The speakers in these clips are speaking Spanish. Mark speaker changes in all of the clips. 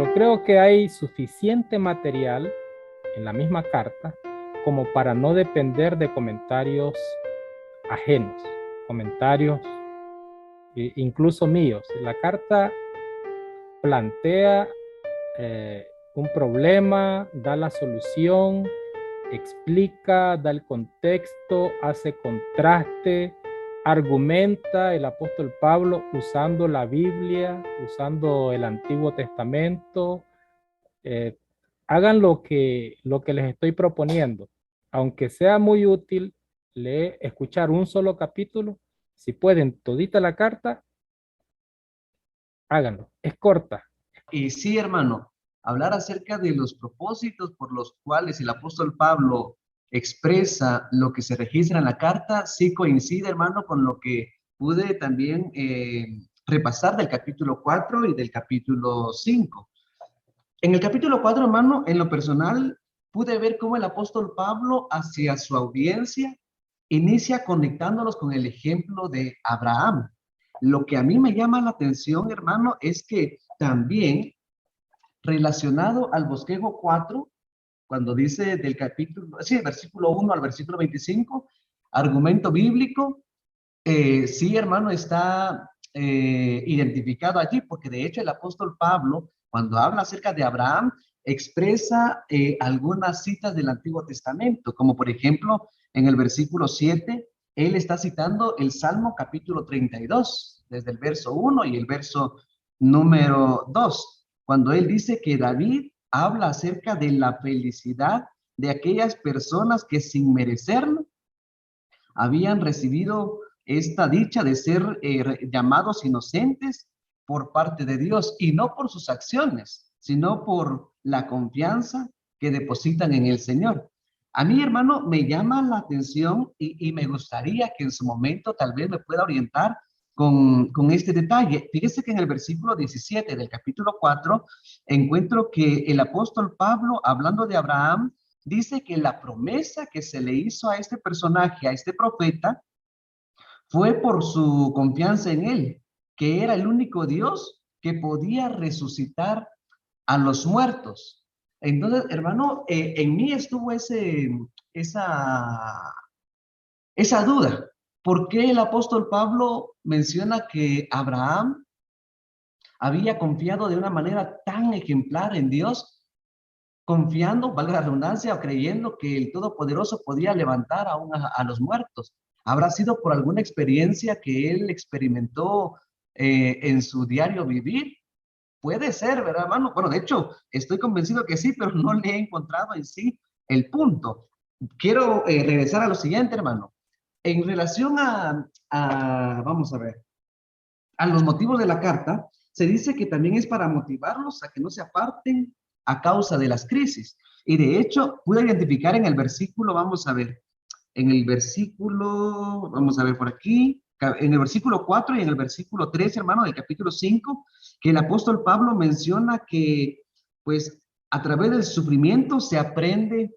Speaker 1: pero creo que hay suficiente material en la misma carta como para no depender de comentarios ajenos, comentarios incluso míos. La carta plantea un problema, da la solución, explica, da el contexto, hace contraste, argumenta el apóstol Pablo usando la Biblia, usando el Antiguo Testamento. Eh, Hagan lo que les estoy proponiendo. Aunque sea muy útil escuchar un solo capítulo, si pueden todita la carta, háganlo. Es corta.
Speaker 2: Y sí, hermano, hablar acerca de los propósitos por los cuales el apóstol Pablo expresa lo que se registra en la carta, sí coincide, hermano, con lo que pude también repasar del capítulo 4 y del capítulo 5. En el capítulo 4, hermano, en lo personal, pude ver cómo el apóstol Pablo hacia su audiencia inicia conectándolos con el ejemplo de Abraham. Lo que a mí me llama la atención, hermano, es que también relacionado al bosquejo 4, cuando dice del capítulo, sí, versículo 1 al versículo 25, argumento bíblico, sí, hermano, está identificado allí, porque de hecho el apóstol Pablo, cuando habla acerca de Abraham, expresa algunas citas del Antiguo Testamento, como por ejemplo en el versículo 7, él está citando el Salmo capítulo 32, desde el verso 1 y el verso número 2, cuando él dice que David habla acerca de la felicidad de aquellas personas que sin merecerlo habían recibido esta dicha de ser llamados inocentes por parte de Dios, y no por sus acciones, sino por la confianza que depositan en el Señor. A mí, hermano, me llama la atención y me gustaría que en su momento tal vez me pueda orientar con este detalle. Fíjese que en el versículo 17 del capítulo 4 encuentro que el apóstol Pablo, hablando de Abraham, dice que la promesa que se le hizo a este personaje, a este profeta, fue por su confianza en él, que era el único Dios que podía resucitar a los muertos. Entonces, hermano, en mí estuvo esa duda. ¿Por qué el apóstol Pablo menciona que Abraham había confiado de una manera tan ejemplar en Dios, confiando, valga la redundancia, o creyendo que el Todopoderoso podía levantar a los muertos? ¿Habrá sido por alguna experiencia que él experimentó en su diario vivir? Puede ser, ¿verdad, hermano? Bueno, de hecho, estoy convencido que sí, pero no le he encontrado en sí el punto. Quiero regresar a lo siguiente, hermano. En relación vamos a ver, a los motivos de la carta, se dice que también es para motivarlos a que no se aparten a causa de las crisis. Y de hecho, pude identificar en el versículo, vamos a ver, en el versículo, vamos a ver por aquí, en el versículo 4 y en el versículo 3, hermano, del capítulo 5, que el apóstol Pablo menciona que, pues, a través del sufrimiento se aprende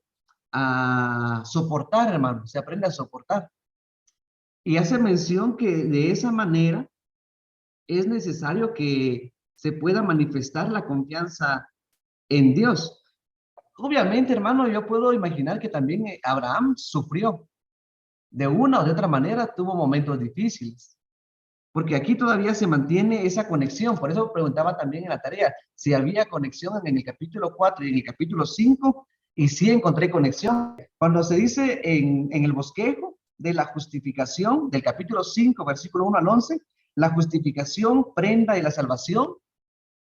Speaker 2: a soportar, hermano, se aprende a soportar. Y hace mención que de esa manera es necesario que se pueda manifestar la confianza en Dios. Obviamente, hermano, yo puedo imaginar que también Abraham sufrió. De una o de otra manera tuvo momentos difíciles, porque aquí todavía se mantiene esa conexión. Por eso preguntaba también en la tarea si había conexión en el capítulo 4 y en el capítulo 5, y sí encontré conexión. Cuando se dice en el bosquejo de la justificación del capítulo 5, versículo 1 al 11, la justificación, prenda de la salvación,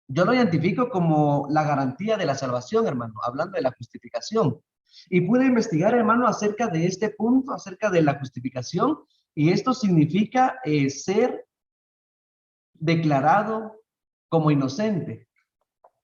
Speaker 2: yo lo identifico como la garantía de la salvación, hermano, hablando de la justificación. Y pude investigar, hermano, acerca de este punto, acerca de la justificación, y esto significa ser declarado como inocente.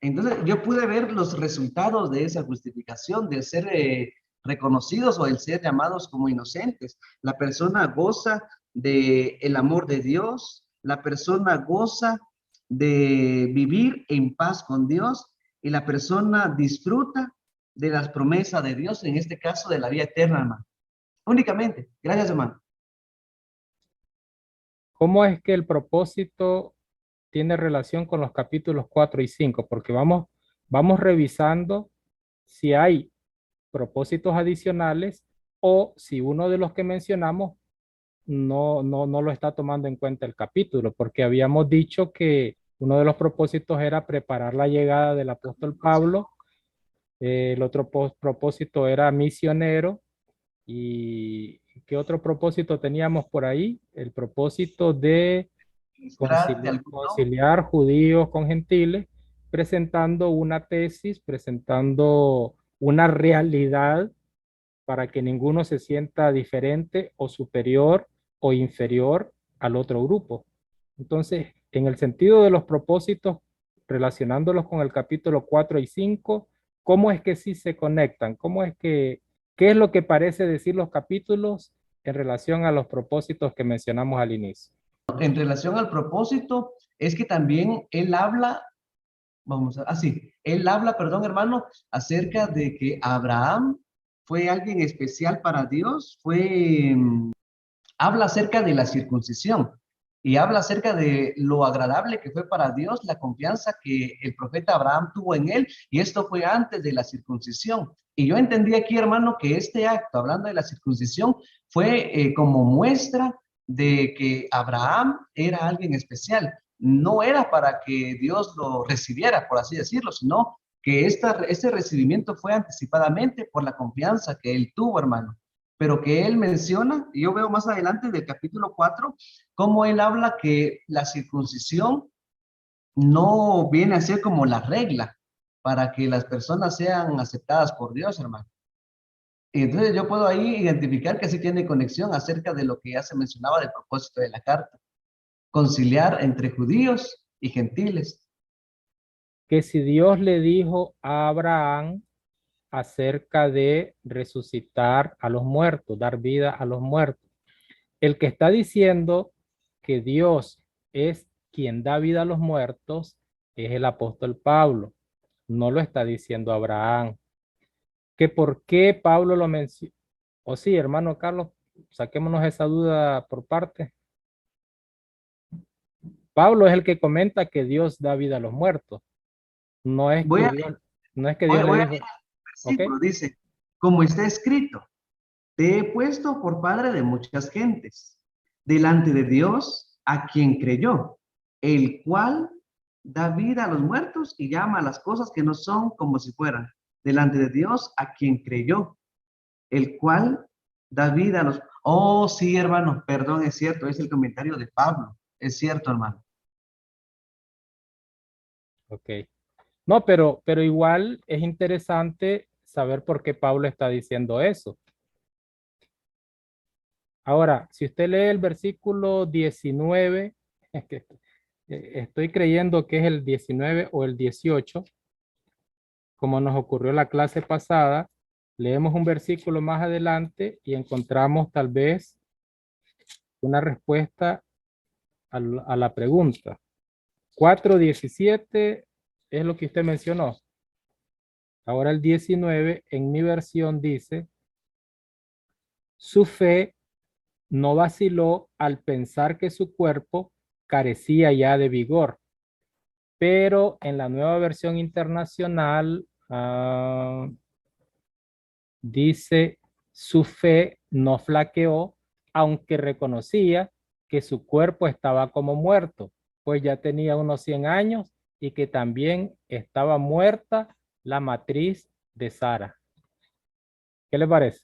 Speaker 2: Entonces, yo pude ver los resultados de esa justificación, de ser reconocidos o el ser llamados como inocentes. La persona goza del amor de Dios, la persona goza de vivir en paz con Dios, y la persona disfruta de las promesas de Dios, en este caso de la vida eterna, hermano. Únicamente. Gracias, hermano.
Speaker 1: ¿Cómo es que el propósito tiene relación con los capítulos 4 y 5? Porque vamos vamos revisando si hay propósitos adicionales o si uno de los que mencionamos no lo está tomando en cuenta el capítulo, porque habíamos dicho que uno de los propósitos era preparar la llegada del apóstol Pablo, el otro propósito era misionero, y ¿qué otro propósito teníamos por ahí? El propósito de
Speaker 2: Ministrar de algún don.
Speaker 1: conciliar judíos con gentiles, presentando una tesis, presentando una realidad para que ninguno se sienta diferente o superior o inferior al otro grupo. Entonces, en el sentido de los propósitos, relacionándolos con el capítulo 4 y 5, ¿cómo es que sí se conectan? ¿Cómo es que, qué es lo que parece decir los capítulos en relación a los propósitos que mencionamos al inicio?
Speaker 2: En relación al propósito, es que también él habla, él habla, perdón, hermano, acerca de que Abraham fue alguien especial para Dios, habla acerca de la circuncisión y habla acerca de lo agradable que fue para Dios la confianza que el profeta Abraham tuvo en él, y esto fue antes de la circuncisión. Y yo entendí aquí, hermano, que este acto, hablando de la circuncisión, fue como muestra de que Abraham era alguien especial. No era para que Dios lo recibiera, por así decirlo, sino que este recibimiento fue anticipadamente por la confianza que él tuvo, hermano, pero que él menciona, y yo veo más adelante del capítulo 4, cómo él habla que la circuncisión no viene a ser como la regla para que las personas sean aceptadas por Dios, hermano. Y entonces yo puedo ahí identificar que sí tiene conexión acerca de lo que ya se mencionaba del propósito de la carta, conciliar entre judíos y gentiles.
Speaker 1: Que si Dios le dijo a Abraham acerca de resucitar a los muertos, dar vida a los muertos. El que está diciendo que Dios es quien da vida a los muertos es el apóstol Pablo. No lo está diciendo Abraham. ¿Que por qué Pablo lo menciona? O sí, hermano Carlos, saquémonos esa duda por parte. Pablo es el que comenta que Dios da vida a los muertos. No es
Speaker 2: Voy
Speaker 1: que
Speaker 2: a,
Speaker 1: Dios, no es que
Speaker 2: voy,
Speaker 1: Dios le
Speaker 2: voy a
Speaker 1: dijo,
Speaker 2: leer el
Speaker 1: ¿ok?
Speaker 2: versículo, dice, como está escrito, te he puesto por padre de muchas gentes, delante de Dios, a quien creyó, el cual da vida a los muertos y llama a las cosas que no son como si fueran. Delante de Dios, a quien creyó, el cual da vida a los... Oh, sí, hermano, perdón, es cierto, es el comentario de Pablo. Es cierto, hermano.
Speaker 1: Ok. No, pero igual es interesante saber por qué Pablo está diciendo eso. Ahora, si usted lee el versículo 19, es que estoy creyendo que es el 19 o el 18, como nos ocurrió la clase pasada, leemos un versículo más adelante y encontramos tal vez una respuesta a la pregunta. 4:17 es lo que usted mencionó. Ahora el 19 en mi versión dice, su fe no vaciló al pensar que su cuerpo carecía ya de vigor, pero en la nueva versión internacional dice, su fe no flaqueó, aunque reconocía que su cuerpo estaba como muerto, pues ya tenía unos 100 años y que también estaba muerta la matriz de Sara. ¿Qué le parece?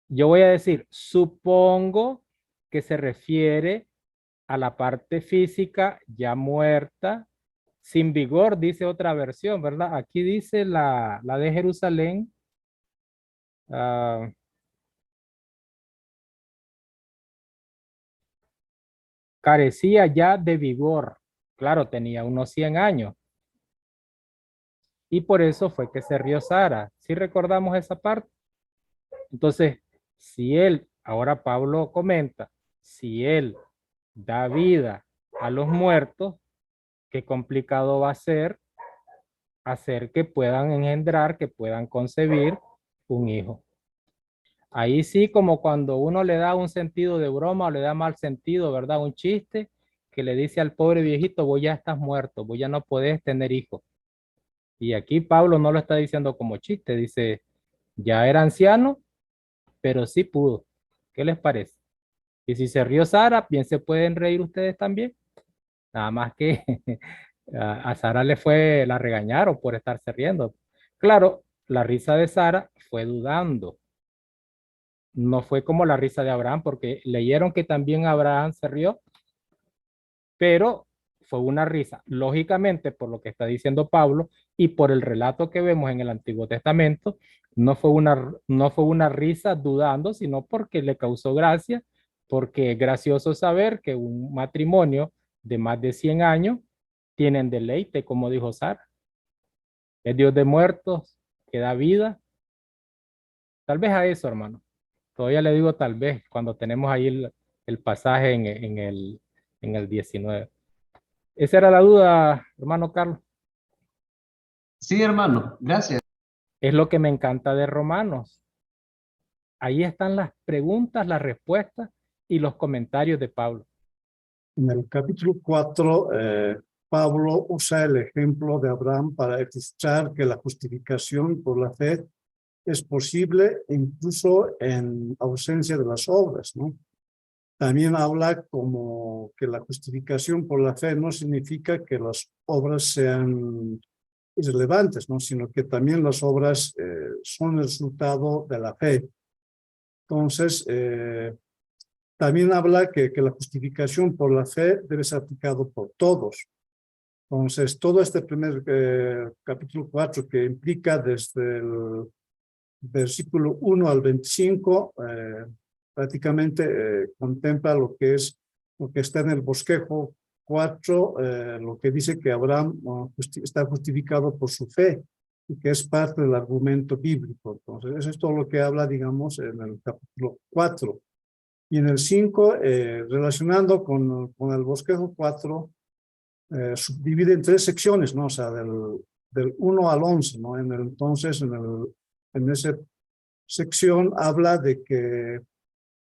Speaker 1: Yo voy a decir, supongo que se refiere a la parte física ya muerta, sin vigor, dice otra versión, ¿verdad? Aquí dice la de Jerusalén, carecía ya de vigor. Claro, tenía unos 100 años. Y por eso fue que se rió Sara. ¿Sí recordamos esa parte? Entonces, si él, ahora Pablo comenta, si él da vida a los muertos, qué complicado va a ser hacer que puedan engendrar, que puedan concebir un hijo. Ahí sí, como cuando uno le da un sentido de broma o le da mal sentido, ¿verdad? Un chiste, que le dice al pobre viejito, vos ya estás muerto, vos ya no podés tener hijos. Y aquí Pablo no lo está diciendo como chiste, dice, ya era anciano, pero sí pudo. ¿Qué les parece? Y si se rió Sara, bien se pueden reír ustedes también. Nada más que a Sara la regañaron por estarse riendo. Claro, la risa de Sara fue dudando. No fue como la risa de Abraham, porque leyeron que también Abraham se rió, pero fue una risa, lógicamente, por lo que está diciendo Pablo y por el relato que vemos en el Antiguo Testamento, no fue una risa dudando, sino porque le causó gracia, porque es gracioso saber que un matrimonio de más de 100 años tienen deleite, como dijo Sara. Es Dios de muertos, que da vida. Tal vez a eso, hermano. Todavía le digo tal vez, cuando tenemos ahí el pasaje en el 19. Esa era la duda, hermano Carlos.
Speaker 2: Sí, hermano, gracias.
Speaker 1: Es lo que me encanta de Romanos. Ahí están las preguntas, las respuestas y los comentarios de Pablo.
Speaker 3: En el capítulo 4, Pablo usa el ejemplo de Abraham para ilustrar que la justificación por la fe es posible incluso en ausencia de las obras, ¿no? También habla como que la justificación por la fe no significa que las obras sean irrelevantes, ¿no? Sino que también las obras son el resultado de la fe. Entonces, también habla que la justificación por la fe debe ser aplicado por todos. Entonces, todo este primer capítulo 4 que implica desde el versículo 1 al 25, prácticamente contempla lo que está en el bosquejo 4, lo que dice que Abraham está justificado por su fe y que es parte del argumento bíblico. Entonces, eso es todo lo que habla, digamos, en el capítulo 4. Y en el 5, relacionando con el bosquejo 4, subdivide en 3 secciones, ¿no? O sea, del 1 al 11, ¿no? Entonces, en esa sección habla de que, o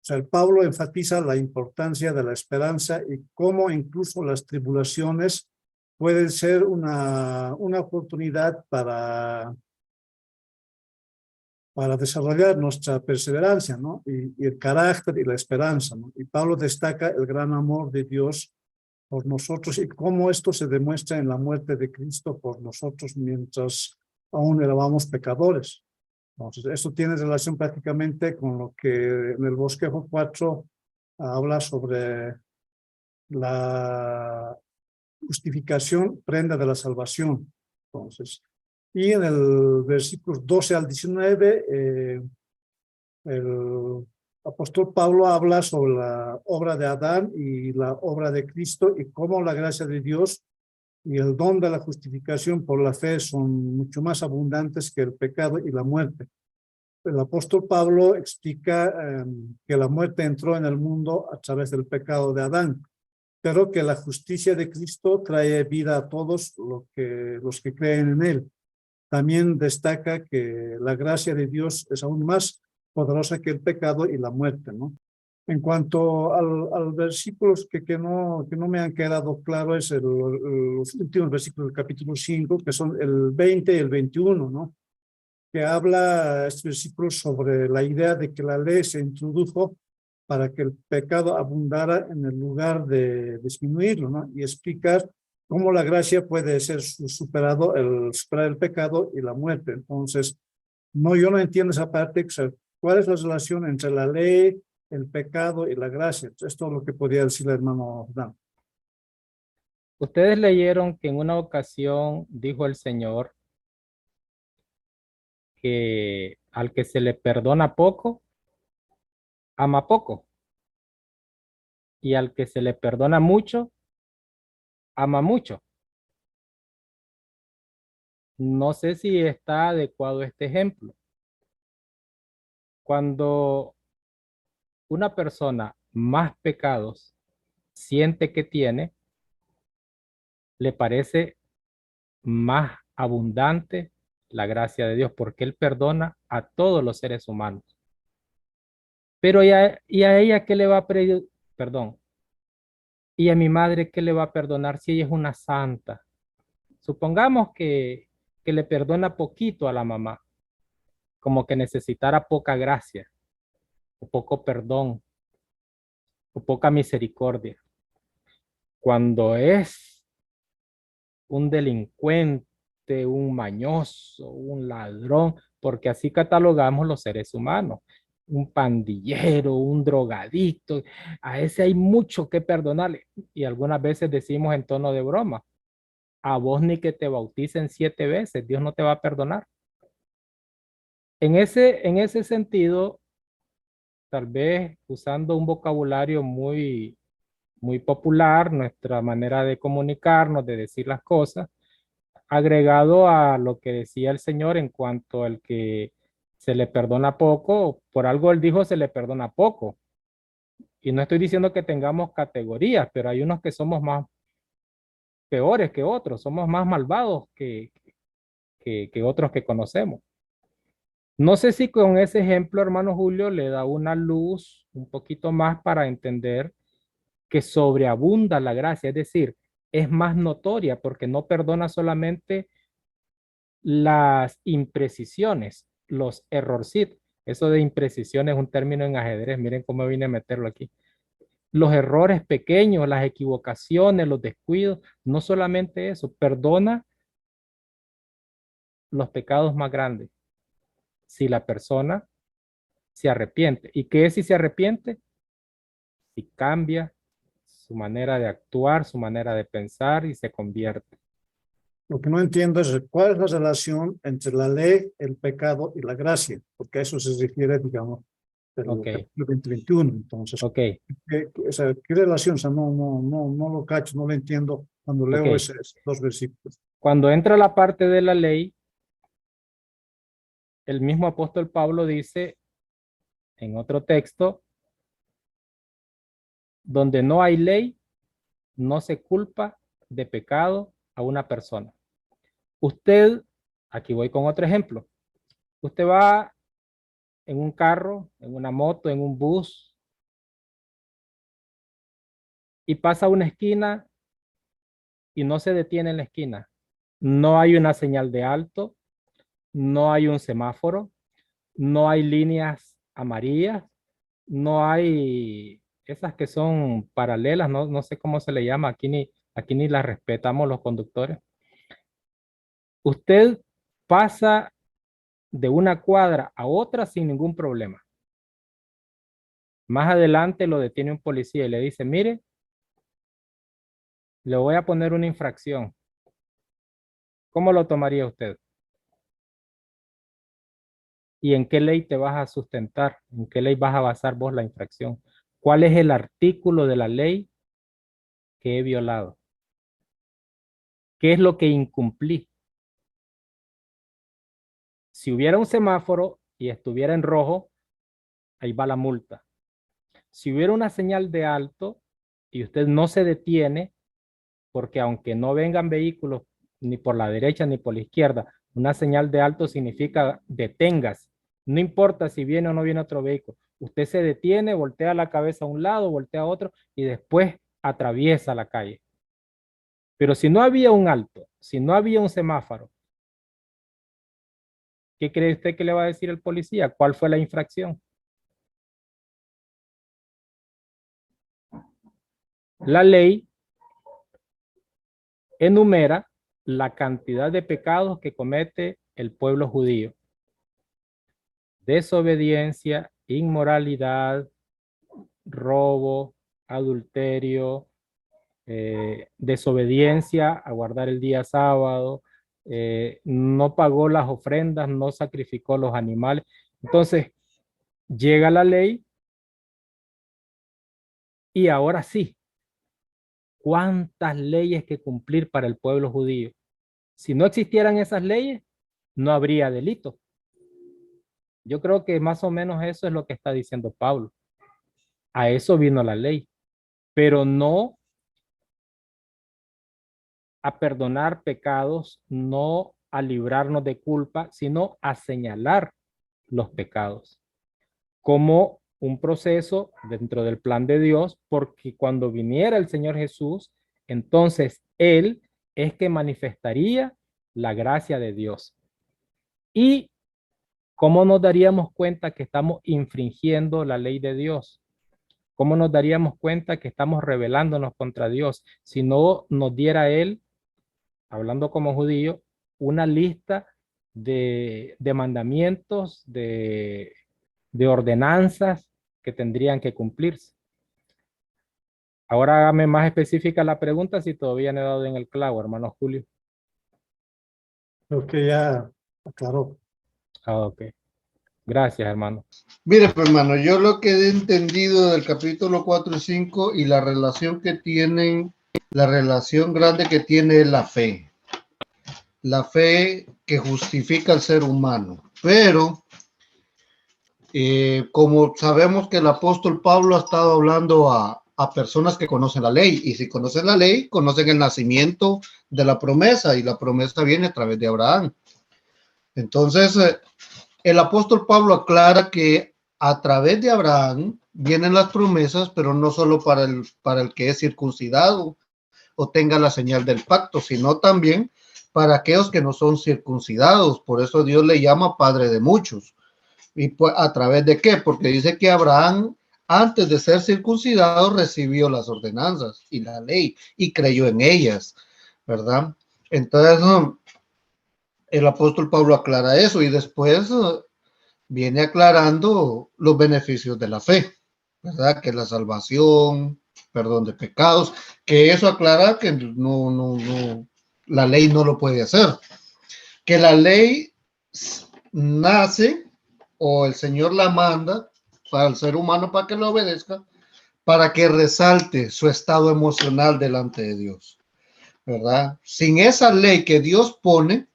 Speaker 3: sea, el Pablo enfatiza la importancia de la esperanza y cómo incluso las tribulaciones pueden ser una oportunidad para desarrollar nuestra perseverancia, ¿no? Y el carácter y la esperanza, ¿no? Y Pablo destaca el gran amor de Dios por nosotros y cómo esto se demuestra en la muerte de Cristo por nosotros mientras aún éramos pecadores. Entonces, esto tiene relación prácticamente con lo que en el bosquejo 4 habla sobre la justificación, prenda de la salvación. Entonces, y en el versículo 12 al 19, el apóstol Pablo habla sobre la obra de Adán y la obra de Cristo y cómo la gracia de Dios y el don de la justificación por la fe son mucho más abundantes que el pecado y la muerte. El apóstol Pablo explica que la muerte entró en el mundo a través del pecado de Adán, pero que la justicia de Cristo trae vida a todos los que creen en él. También destaca que la gracia de Dios es aún más poderosa que el pecado y la muerte, ¿no? En cuanto al versículos que no me han quedado claros, es los últimos versículos del capítulo 5, que son el 20 y el 21, ¿no? Que habla este versículo sobre la idea de que la ley se introdujo para que el pecado abundara en el lugar de disminuirlo, ¿no? Y explicar cómo la gracia puede ser superar el pecado y la muerte. Entonces, yo no entiendo esa parte, o sea, ¿cuál es la relación entre la ley, el pecado y la gracia? Entonces, esto es lo que podría decir el hermano Dan.
Speaker 1: Ustedes leyeron que en una ocasión dijo el Señor que al que se le perdona poco, ama poco. Y al que se le perdona mucho, ama mucho. No sé si está adecuado este ejemplo. Cuando una persona más pecados siente que tiene, le parece más abundante la gracia de Dios, porque Él perdona a todos los seres humanos. Pero y a ella, ¿qué le va a pedir? Perdón. ¿Y a mi madre qué le va a perdonar si ella es una santa? Supongamos que le perdona poquito a la mamá, como que necesitara poca gracia, o poco perdón, o poca misericordia. Cuando es un delincuente, un mañoso, un ladrón, porque así catalogamos los seres humanos, un pandillero, un drogadicto, a ese hay mucho que perdonarle. Y algunas veces decimos en tono de broma, a vos ni que te bauticen 7 veces, Dios no te va a perdonar. En ese sentido, tal vez usando un vocabulario muy popular, nuestra manera de comunicarnos, de decir las cosas, agregado a lo que decía el Señor en cuanto al que se le perdona poco, por algo él dijo se le perdona poco. Y no estoy diciendo que tengamos categorías, pero hay unos que somos más peores que otros, somos más malvados que otros que conocemos. No sé si con ese ejemplo, hermano Julio, le da una luz un poquito más para entender que sobreabunda la gracia, es decir, es más notoria porque no perdona solamente las imprecisiones, los errorcitos. Eso de imprecisión es un término en ajedrez, miren cómo vine a meterlo aquí. Los errores pequeños, las equivocaciones, los descuidos, no solamente eso, perdona los pecados más grandes si la persona se arrepiente. ¿Y qué es si se arrepiente? Si cambia su manera de actuar, su manera de pensar y se convierte.
Speaker 3: Lo que no entiendo es cuál es la relación entre la ley, el pecado y la gracia, porque a eso se refiere, digamos, el
Speaker 1: Ok,
Speaker 3: capítulo 20-21. Entonces,
Speaker 1: ok,
Speaker 3: o sea, ¿qué relación? O sea, no lo cacho, no lo entiendo cuando
Speaker 1: ok.
Speaker 3: leo esos dos versículos.
Speaker 1: Cuando entra la parte de la ley, el mismo apóstol Pablo dice en otro texto, donde no hay ley, no se culpa de pecado a una persona. Usted, aquí voy con otro ejemplo, usted va en un carro, en una moto, en un bus y pasa una esquina y no se detiene en la esquina. No hay una señal de alto, no hay un semáforo, no hay líneas amarillas, no hay esas que son paralelas, no sé cómo se le llama, aquí ni las respetamos los conductores. Usted pasa de una cuadra a otra sin ningún problema. Más adelante lo detiene un policía y le dice, mire, le voy a poner una infracción. ¿Cómo lo tomaría usted? ¿Y en qué ley te vas a sustentar? ¿En qué ley vas a basar vos la infracción? ¿Cuál es el artículo de la ley que he violado? ¿Qué es lo que incumplí? Si hubiera un semáforo y estuviera en rojo, ahí va la multa. Si hubiera una señal de alto y usted no se detiene, porque aunque no vengan vehículos ni por la derecha ni por la izquierda, una señal de alto significa detengas. No importa si viene o no viene otro vehículo. Usted se detiene, voltea la cabeza a un lado, voltea a otro y después atraviesa la calle. Pero si no había un alto, si no había un semáforo, ¿qué cree usted que le va a decir el policía? ¿Cuál fue la infracción? La ley enumera la cantidad de pecados que comete el pueblo judío. Desobediencia, inmoralidad, robo, adulterio, desobediencia a guardar el día sábado, no pagó las ofrendas, no sacrificó los animales. Entonces, llega la ley y ahora sí, ¿cuántas leyes que cumplir para el pueblo judío? Si no existieran esas leyes, no habría delito. Yo creo que más o menos eso es lo que está diciendo Pablo. A eso vino la ley, pero no a perdonar pecados, no a librarnos de culpa, sino a señalar los pecados. Como un proceso dentro del plan de Dios, porque cuando viniera el Señor Jesús, entonces Él es que manifestaría la gracia de Dios. ¿Y cómo nos daríamos cuenta que estamos infringiendo la ley de Dios? ¿Cómo nos daríamos cuenta que estamos rebelándonos contra Dios si no nos diera Él, hablando como judío, una lista de mandamientos, de ordenanzas que tendrían que cumplirse? Ahora hágame más específica la pregunta si todavía no he dado en el clavo, hermano Julio.
Speaker 3: Creo que ya aclaró.
Speaker 1: Ok. Gracias, hermano.
Speaker 4: Mire, pues, hermano, yo lo que he entendido del capítulo 4 y 5 y la relación que tienen, la relación grande que tiene es la fe que justifica al ser humano. Pero, como sabemos que el apóstol Pablo ha estado hablando a personas que conocen la ley, y si conocen la ley, conocen el nacimiento de la promesa, y la promesa viene a través de Abraham. Entonces, el apóstol Pablo aclara que a través de Abraham vienen las promesas, pero no solo para el que es circuncidado o tenga la señal del pacto, sino también para aquellos que no son circuncidados. Por eso Dios le llama padre de muchos. ¿Y pues a través de qué? Porque dice que Abraham, antes de ser circuncidado, recibió las ordenanzas y la ley y creyó en ellas, ¿verdad? Entonces, el apóstol Pablo aclara eso y después viene aclarando los beneficios de la fe, ¿verdad? Que la salvación, perdón de pecados, que eso aclara que no, la ley no lo puede hacer. Que la ley nace o el Señor la manda para el ser humano para que lo obedezca, para que resalte su estado emocional delante de Dios, ¿verdad? Sin esa ley que Dios pone,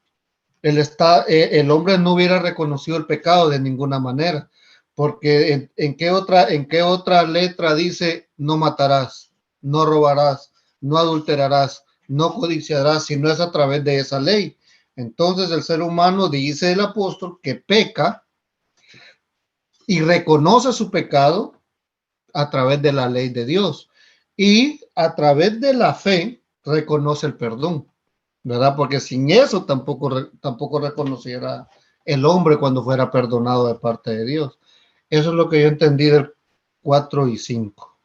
Speaker 4: el hombre no hubiera reconocido el pecado de ninguna manera, porque ¿en qué otra letra dice no matarás, no robarás, no adulterarás, no codiciarás, si no es a través de esa ley? Entonces el ser humano, dice el apóstol, que peca y reconoce su pecado a través de la ley de Dios, y a través de la fe reconoce el perdón, ¿verdad? Porque sin eso tampoco reconociera el hombre cuando fuera perdonado de parte de Dios. Eso es lo que yo entendí del 4 y 5.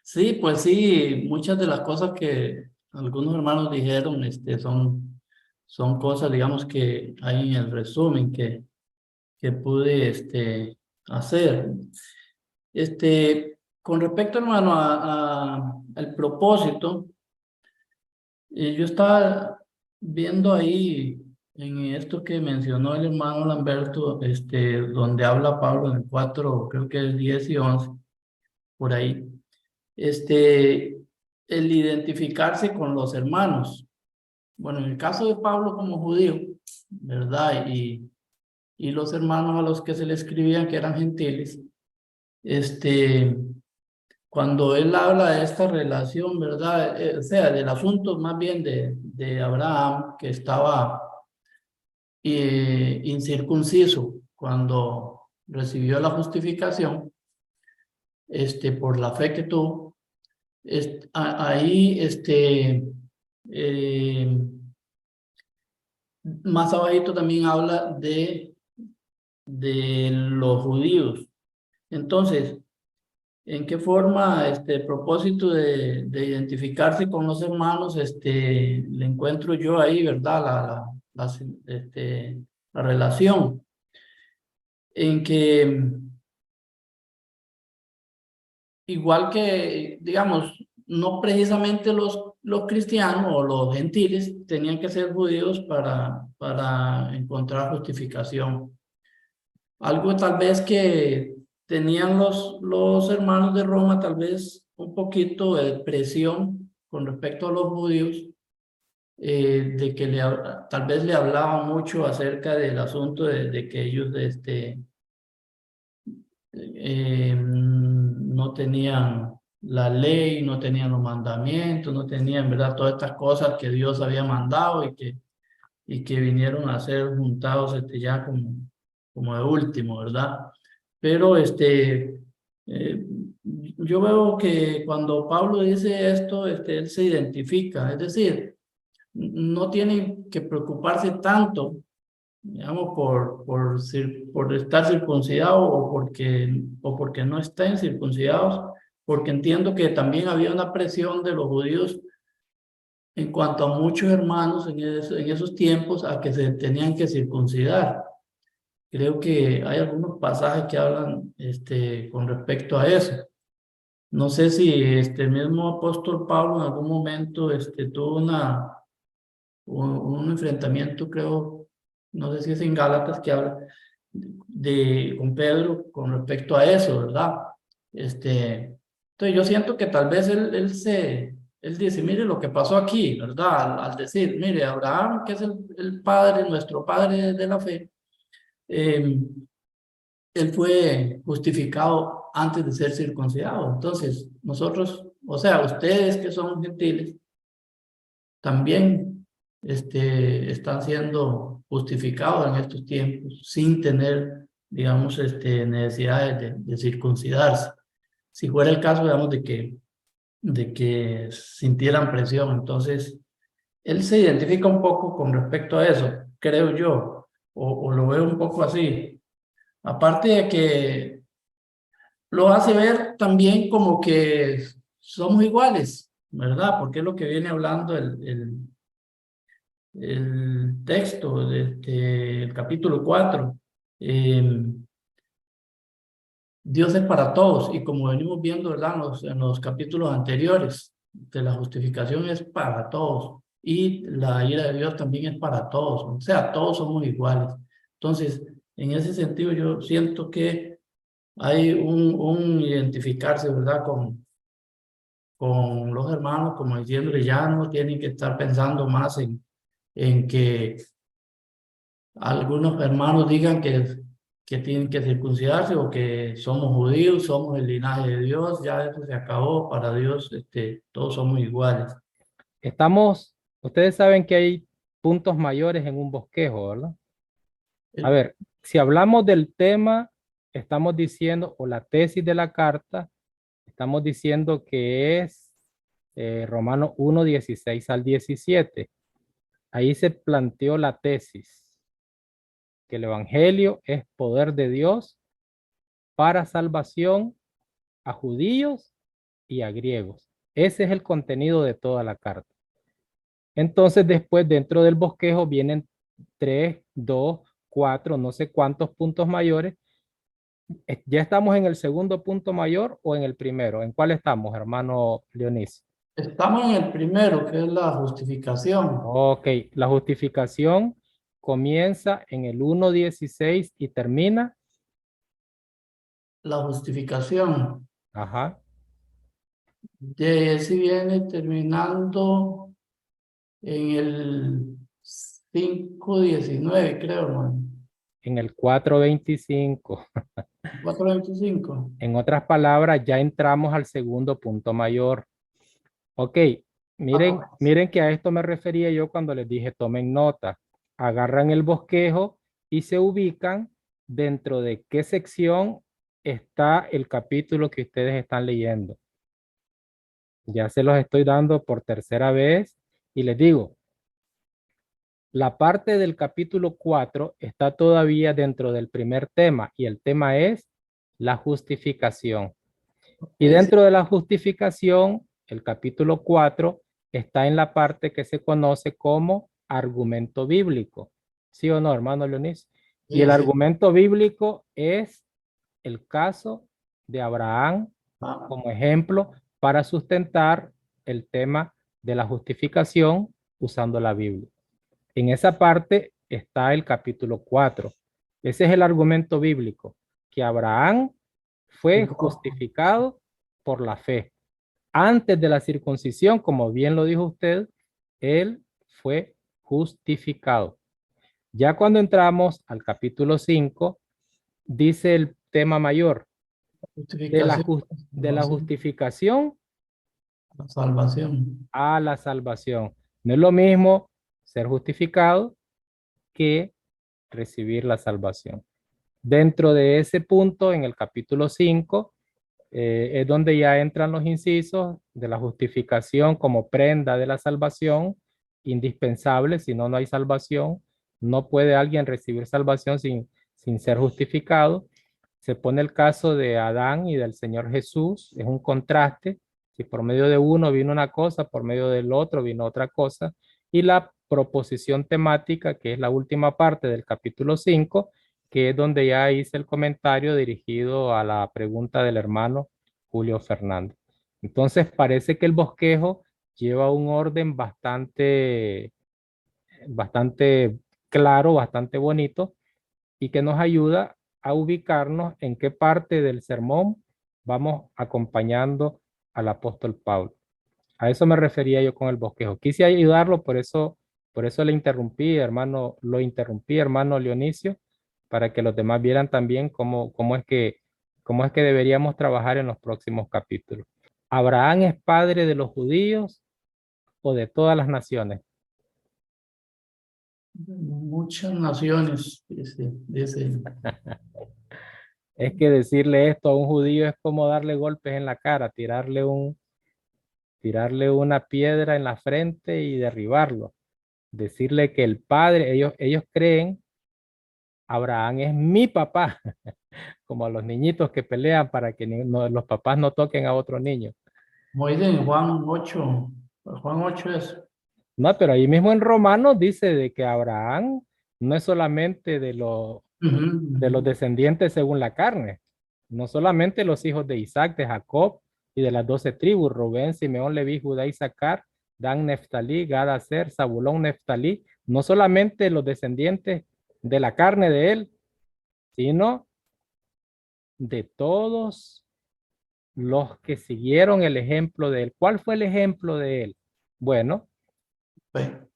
Speaker 5: Sí, pues sí, muchas de las cosas que algunos hermanos dijeron, son cosas, digamos, que hay en el resumen que pude, hacer. Con respecto, hermano, al propósito, yo estaba viendo ahí en esto que mencionó el hermano Lamberto, donde habla Pablo en el 4, creo que es 10 y 11, por ahí. El identificarse con los hermanos. Bueno, en el caso de Pablo como judío, ¿verdad? Y los hermanos a los que se le escribían, que eran gentiles, cuando él habla de esta relación, ¿verdad? O sea, del asunto más bien de Abraham, que estaba incircunciso cuando recibió la justificación, por la fe que tuvo, ahí, más abajito también habla de los judíos. Entonces, ¿en qué forma el propósito de identificarse con los hermanos le encuentro yo ahí, verdad? La relación en que, igual que, digamos, no precisamente los cristianos o los gentiles tenían que ser judíos para encontrar justificación. Algo tal vez que tenían los hermanos de Roma, tal vez un poquito de presión con respecto a los judíos, de que tal vez le hablaban mucho acerca del asunto de que ellos no tenían la ley, no tenían los mandamientos, no tenían, ¿verdad?, todas estas cosas que Dios había mandado y que vinieron a ser juntados ya como de último, ¿verdad? Pero yo veo que cuando Pablo dice esto, él se identifica, es decir, no tiene que preocuparse tanto, digamos, por estar circuncidado o porque no estén circuncidados, porque entiendo que también había una presión de los judíos en cuanto a muchos hermanos en esos tiempos a que se tenían que circuncidar. Creo que hay algunos pasajes que hablan con respecto a eso. No sé si el mismo apóstol Pablo en algún momento tuvo un enfrentamiento, creo, no sé si es en Gálatas que habla con Pedro con respecto a eso, ¿verdad? Entonces yo siento que tal vez él dice, mire lo que pasó aquí, ¿verdad? Al decir, mire, Abraham, que es el padre, nuestro padre de la fe, él fue justificado antes de ser circuncidado. Entonces, nosotros, o sea, ustedes que son gentiles, también están siendo justificados en estos tiempos sin tener, digamos, necesidad de circuncidarse. Si fuera el caso, digamos, de que sintieran presión. Entonces, él se identifica un poco con respecto a eso, creo yo, o lo veo un poco así. Aparte de que lo hace ver también como que somos iguales, ¿verdad? Porque es lo que viene hablando el texto el capítulo 4. Dios es para todos y como venimos viendo, ¿verdad? En los capítulos anteriores, de la justificación es para todos y la ira de Dios también es para todos, o sea, todos somos iguales. Entonces, en ese sentido yo siento que hay un identificarse, ¿verdad? Con los hermanos, como diciéndole, ya no tienen que estar pensando más en que algunos hermanos digan que tienen que circuncidarse o que somos judíos, somos el linaje de Dios, ya eso se acabó, para Dios todos somos iguales.
Speaker 1: Ustedes saben que hay puntos mayores en un bosquejo, ¿verdad? A ver, si hablamos del tema, estamos diciendo, o la tesis de la carta, estamos diciendo que es Romanos 1, 16 al 17. Ahí se planteó la tesis, que el evangelio es poder de Dios para salvación a judíos y a griegos. Ese es el contenido de toda la carta. Entonces, después, dentro del bosquejo vienen 3, 2, 4, no sé cuántos puntos mayores. ¿Ya estamos en el segundo punto mayor o en el primero? ¿En cuál estamos, hermano Leonis?
Speaker 5: Estamos en el primero, que es la justificación.
Speaker 1: Ok, la justificación comienza en el 1.16 y termina.
Speaker 5: La justificación
Speaker 1: Ajá.
Speaker 5: si viene terminando en el 5:19, creo, ¿no?
Speaker 1: En el 4.25.
Speaker 5: 4:25.
Speaker 1: En otras palabras, ya entramos al segundo punto mayor. Ok, miren que a esto me refería yo cuando les dije tomen nota. Agarran el bosquejo y se ubican dentro de qué sección está el capítulo que ustedes están leyendo. Ya se los estoy dando por tercera vez y les digo, la parte del capítulo 4 está todavía dentro del primer tema y el tema es la justificación. Y dentro de la justificación, el capítulo 4 está en la parte que se conoce como argumento bíblico. ¿Sí o no, hermano Leonis? Y el argumento bíblico es el caso de Abraham como ejemplo para sustentar el tema de la justificación usando la Biblia. En esa parte está el capítulo 4. Ese es el argumento bíblico, que Abraham fue justificado por la fe. Antes de la circuncisión, como bien lo dijo usted, él fue justificado. Ya cuando entramos al capítulo 5, dice el tema mayor de la justificación
Speaker 5: La salvación.
Speaker 1: a la salvación. No es lo mismo ser justificado que recibir la salvación. Dentro de ese punto, en el capítulo 5, es donde ya entran los incisos de la justificación como prenda de la salvación, indispensable, si no, no hay salvación. No puede alguien recibir salvación sin ser justificado. Se pone el caso de Adán y del Señor Jesús, es un contraste. Si por medio de uno vino una cosa, por medio del otro vino otra cosa. Y la proposición temática, que es la última parte del capítulo 5, que es donde ya hice el comentario dirigido a la pregunta del hermano Julio Fernández. Entonces parece que el bosquejo lleva un orden bastante claro, bastante bonito, y que nos ayuda a ubicarnos en qué parte del sermón vamos acompañando al apóstol Pablo. A eso me refería yo con el bosquejo. Quise ayudarlo, por eso le interrumpí, hermano, lo interrumpí, hermano Leonicio, para que los demás vieran también cómo es que deberíamos trabajar en los próximos capítulos. ¿Abraham es padre de los judíos o de todas las naciones?
Speaker 5: Muchas naciones, dice.
Speaker 1: Es que decirle esto a un judío es como darle golpes en la cara, tirarle una piedra en la frente y derribarlo. Decirle que el padre, ellos creen, Abraham es mi papá, como a los niñitos que pelean para que los papás no toquen a otro niño.
Speaker 5: Como dice en Juan 8 es.
Speaker 1: No, pero ahí mismo en Romanos dice de que Abraham no es solamente de los descendientes según la carne, no solamente los hijos de Isaac, de Jacob y de las 12 tribus, Rubén, Simeón, Leví, Judá, Isaacar, Dan, Neftalí, Gad, Aser, Zabulón, Neftalí, no solamente los descendientes de la carne de él, sino de todos los que siguieron el ejemplo de él. ¿Cuál fue el ejemplo de él? Bueno,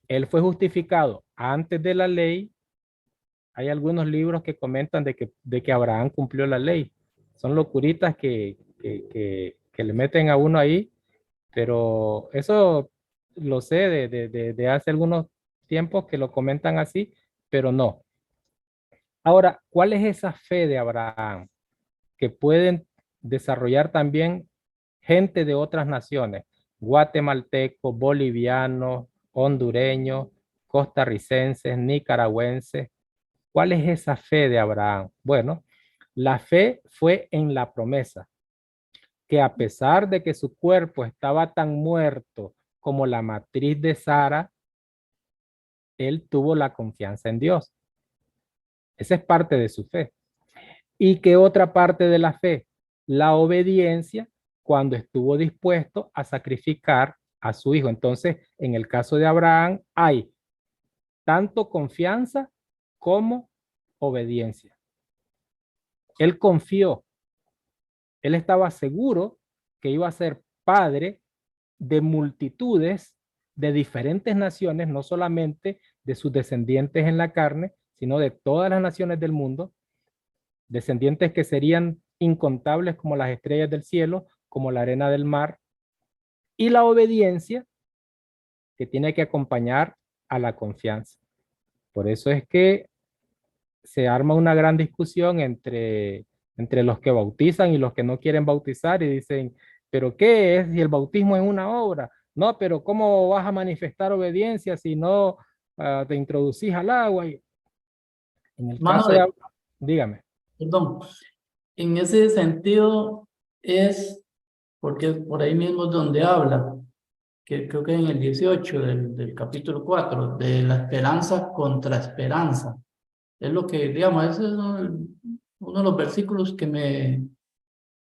Speaker 1: él fue justificado antes de la ley. Hay algunos libros que comentan de que Abraham cumplió la ley. Son locuritas que le meten a uno ahí, pero eso lo sé de hace algunos tiempos que lo comentan así, pero no. Ahora, ¿cuál es esa fe de Abraham que pueden desarrollar también gente de otras naciones? Guatemaltecos, bolivianos, hondureños, costarricenses, nicaragüenses. ¿Cuál es esa fe de Abraham? Bueno, la fe fue en la promesa, que a pesar de que su cuerpo estaba tan muerto como la matriz de Sara, él tuvo la confianza en Dios. Esa es parte de su fe. ¿Y qué otra parte de la fe? La obediencia cuando estuvo dispuesto a sacrificar a su hijo. Entonces, en el caso de Abraham hay tanto confianza como obediencia. Él confió, él estaba seguro que iba a ser padre de multitudes de diferentes naciones, no solamente de sus descendientes en la carne, sino de todas las naciones del mundo, descendientes que serían incontables como las estrellas del cielo, como la arena del mar, y la obediencia que tiene que acompañar a la confianza. Por eso es que se arma una gran discusión entre los que bautizan y los que no quieren bautizar y dicen, ¿pero qué es si el bautismo es una obra? No, pero ¿cómo vas a manifestar obediencia si no te introducís al agua? Y en el caso de... Dígame.
Speaker 5: Perdón, en ese sentido es, porque por ahí mismo es donde habla, que creo que en el 18 del capítulo 4, de la esperanza contra esperanza. Es lo que, digamos, ese es uno de los versículos que me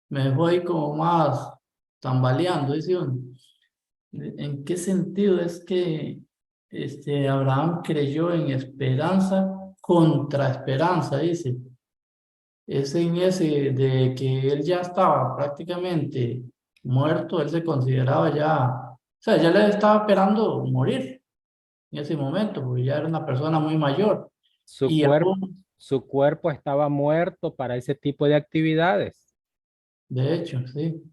Speaker 5: dejó ahí como más tambaleando, dice uno. ¿En qué sentido es que Abraham creyó en esperanza contra esperanza, dice? Es en ese de que él ya estaba prácticamente muerto, él se consideraba ya, o sea, ya le estaba esperando morir en ese momento, porque ya era una persona muy mayor.
Speaker 1: Su cuerpo estaba muerto para ese tipo de actividades.
Speaker 5: De hecho, sí.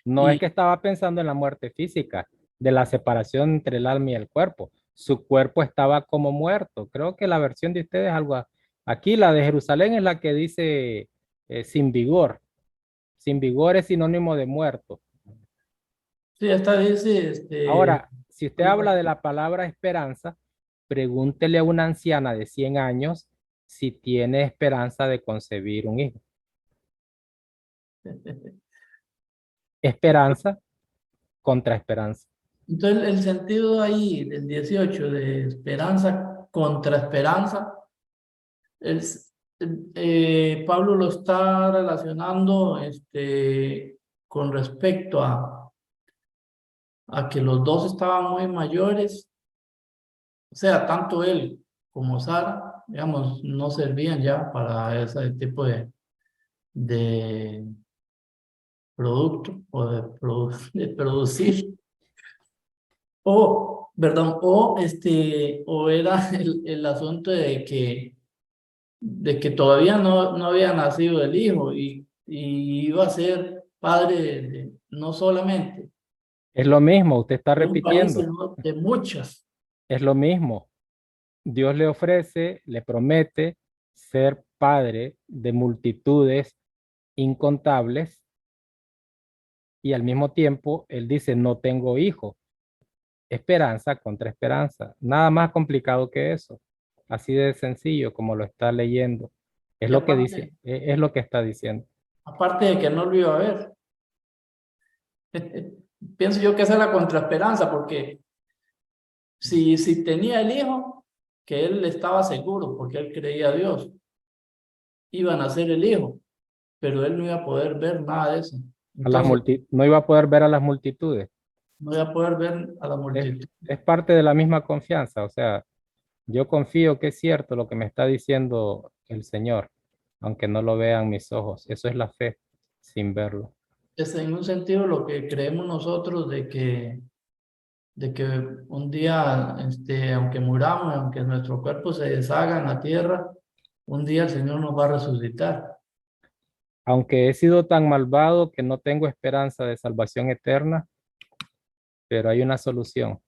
Speaker 1: No es que estaba pensando en la muerte física, de la separación entre el alma y el cuerpo. Su cuerpo estaba como muerto. Creo que la versión de ustedes Aquí la de Jerusalén es la que dice sin vigor. Sin vigor es sinónimo de muerto.
Speaker 5: Sí, esta dice,
Speaker 1: Ahora, si usted
Speaker 5: algo
Speaker 1: habla de
Speaker 5: así.
Speaker 1: la palabra esperanza, pregúntele a una anciana de 100 años si tiene esperanza de concebir un hijo. Esperanza contra esperanza.
Speaker 5: Entonces, el sentido ahí del 18 de esperanza contra esperanza, es, Pablo lo está relacionando con respecto a que los dos estaban muy mayores, o sea, tanto él como Sara, digamos, no servían ya para ese tipo de producto o de producir. O, perdón, o era el asunto de que todavía no había nacido el hijo y iba a ser padre no solamente
Speaker 1: Es lo mismo, usted está
Speaker 5: de un país,
Speaker 1: repitiendo.
Speaker 5: sino de muchas.
Speaker 1: Es lo mismo. Dios le ofrece, le promete ser padre de multitudes incontables y al mismo tiempo él dice, no tengo hijo. Esperanza contra esperanza. Nada más complicado que eso. Así de sencillo como lo está leyendo. Es
Speaker 5: Y
Speaker 1: lo que dice, es lo que está diciendo.
Speaker 5: aparte de que no lo iba a ver. Pienso yo que esa es la contraesperanza, porque si tenía el hijo, que él estaba seguro, porque él creía a Dios, iba a nacer el hijo, pero él no iba a poder ver nada de eso. Entonces,
Speaker 1: No iba a poder ver a las multitudes.
Speaker 5: no iba a poder ver a la
Speaker 1: Es,
Speaker 5: multitud.
Speaker 1: es parte de la misma confianza. O sea, yo confío que es cierto lo que me está diciendo el Señor, aunque no lo vean mis ojos. Eso es la fe sin verlo.
Speaker 5: Es en un sentido lo que creemos nosotros de que un día, aunque muramos, aunque nuestro cuerpo se deshaga en la tierra, un día el Señor nos va a resucitar.
Speaker 1: Aunque he sido tan malvado que no tengo esperanza de salvación eterna, pero hay una solución.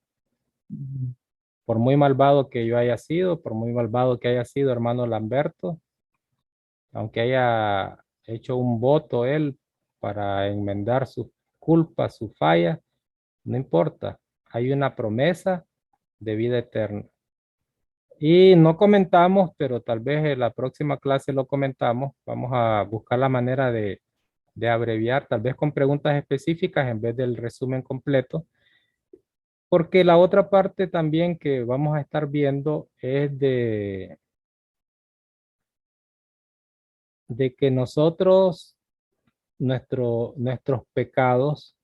Speaker 1: Por muy malvado que yo haya sido, por muy malvado que haya sido hermano Lamberto, aunque haya hecho un voto él para enmendar sus culpas, sus fallas, no importa. Hay una promesa de vida eterna. Y no comentamos, pero tal vez en la próxima clase lo comentamos. Vamos a buscar la manera de abreviar, tal vez con preguntas específicas en vez del resumen completo. Porque la otra parte también que vamos a estar viendo es de que nosotros, nuestros pecados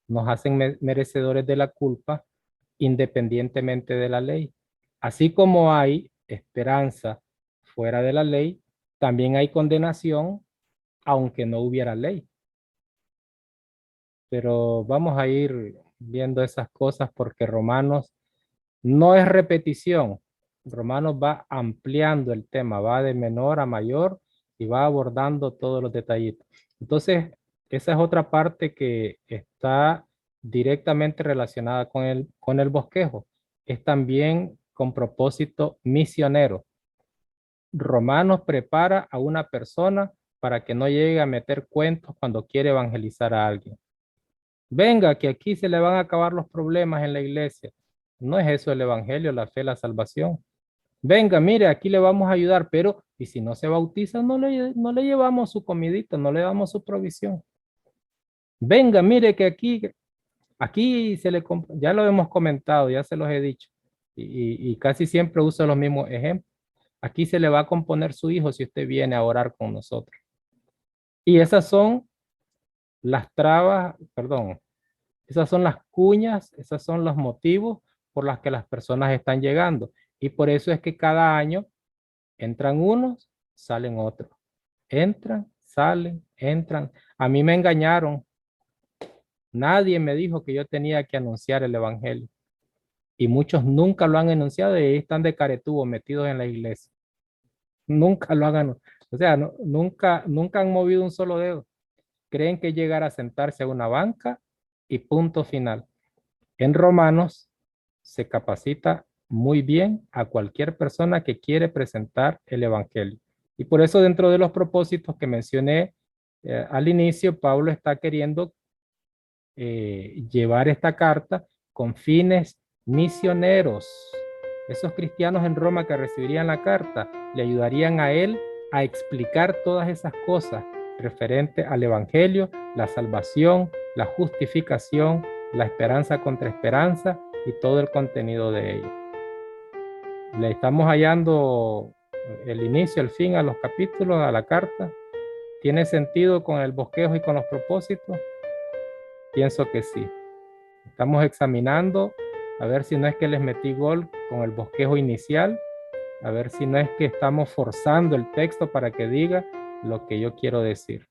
Speaker 1: nos hacen merecedores de la culpa independientemente de la ley. Así como hay esperanza fuera de la ley, también hay condenación aunque no hubiera ley. Pero vamos a ir viendo esas cosas porque Romanos no es repetición. Romanos va ampliando el tema, va de menor a mayor y va abordando todos los detallitos. Entonces, esa es otra parte que está directamente relacionada con el bosquejo. Es también con propósito misionero. Romanos prepara a una persona para que no llegue a meter cuentos cuando quiere evangelizar a alguien. Venga, que aquí se le van a acabar los problemas en la iglesia. No es eso el evangelio, la fe, la salvación. Venga, mire, aquí le vamos a ayudar, pero y si no se bautiza, no le llevamos su comidita, no le damos su provisión. Venga, mire que aquí se le compra, ya lo hemos comentado, ya se los he dicho, y casi siempre uso los mismos ejemplos. Aquí se le va a componer su hijo si usted viene a orar con nosotros. Y esas son las trabas, perdón, esas son las cuñas, esos son los motivos por los que las personas están llegando. Y por eso es que cada año entran unos, salen otros. Entran, salen, entran. A mí me engañaron. Nadie me dijo que yo tenía que anunciar el evangelio. Y muchos nunca lo han anunciado y ahí están de caretubo metidos en la iglesia. Nunca lo hagan. O sea, nunca han movido un solo dedo. Creen que llegar a sentarse a una banca y punto final. En Romanos se capacita muy bien a cualquier persona que quiere presentar el evangelio. Y por eso dentro de los propósitos que mencioné al inicio, Pablo está queriendo llevar esta carta con fines misioneros. Esos cristianos en Roma que recibirían la carta le ayudarían a él a explicar todas esas cosas referente al evangelio, la salvación, la justificación, la esperanza contra esperanza y todo el contenido de ello. Le estamos hallando el inicio, el fin a los capítulos, a la carta. ¿Tiene sentido con el bosquejo y con los propósitos? Pienso que sí. Estamos examinando a ver si no es que les metí gol con el bosquejo inicial, a ver si no es que estamos forzando el texto para que diga lo que yo quiero decir.